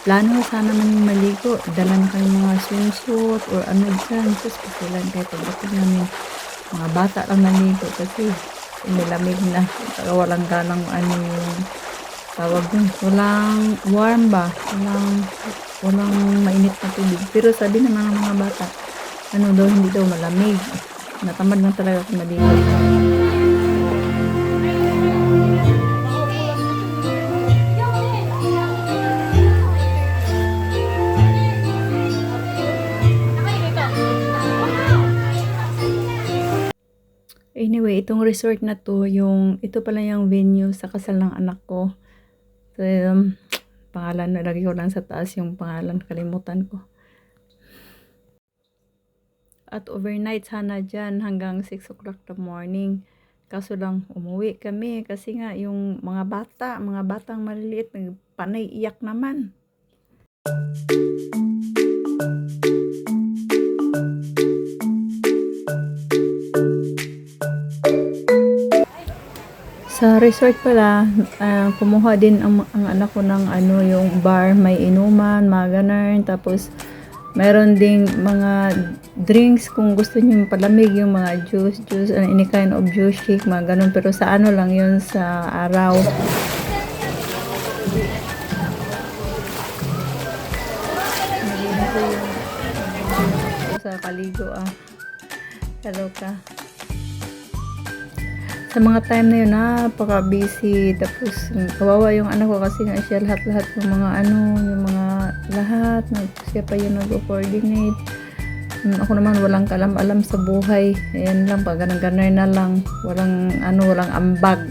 plano sana namin maligo. Dala na kami mga swimsuit or ano dyan. Tapos pasilan kahit pagdating namin. Mga bata lang naligo kasi nilamig na. Saka walang ganang ano yung tawag dun. Walang warm ba? Walang mainit na tubig. Pero sabi ng mga bata, ano daw, hindi daw malamig. Natamad na talaga ako maligo. Anyway, itong resort na to, ito pala yung venue sa kasal ng anak ko. So, pangalan, nalagay ko lang sa taas yung pangalan, kalimutan ko. At overnight sana dyan hanggang 6 o'clock the morning. Kaso lang, umuwi kami kasi nga yung mga batang maliliit, panay iyak naman. Sa resort pala, kumuha din ang anak ko ng ano, yung bar, may inuman, mga ganun. Tapos, meron ding mga drinks kung gusto niyo palamig, yung mga juice, any kind of juice, shake, mga ganun. Pero sa ano lang yun, sa araw. Sa kaligo Hello ka. Sa mga time na yun, napaka busy. Tapos kawawa yung anak ko kasi nga siya lahat yung mga yung mga lahat, siya pa yung nag-coordinate. Ako naman walang kalam-alam sa buhay. Ayan lang, pag ganun na lang, walang ambag.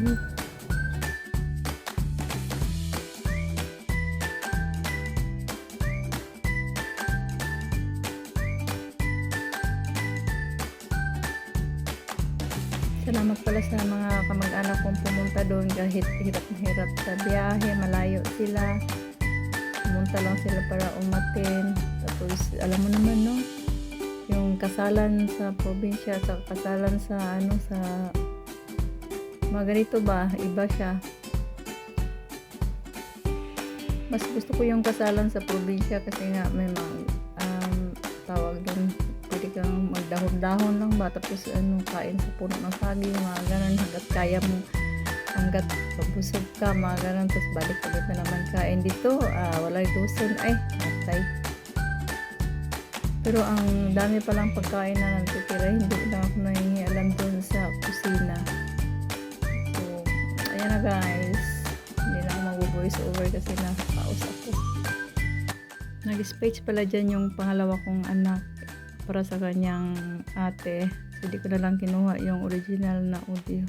Salamat pala sa mga kamag-anak kong pumunta doon kahit hirap na hirap sa biyahe, malayo sila. Pumunta lang sila para umatin. Tapos alam mo naman no, yung kasalan sa probinsya sa kasalan sa sa mga ganito ba, iba siya. Mas gusto ko yung kasalan sa probinsya kasi nga may mga tawag doon, pwede kang magdahon-dahon lang ba, tapos kain sa puno ng saging, mga ganun, hanggat kaya mo, hanggat pabusog ka, mga ganun, tapos balik ulit na naman kain. Dito walay duson, matay. Pero ang dami palang pagkain na nagtitira, hindi lang ako nangingialam doon sa kusina. So ayan na guys, hindi na ako mag-voice over kasi nakapaus ako. Nag-speech pala dyan yung pangalawa kong anak para sa kanyang ate. So, hindi ko na lang kinuha yung original na audio.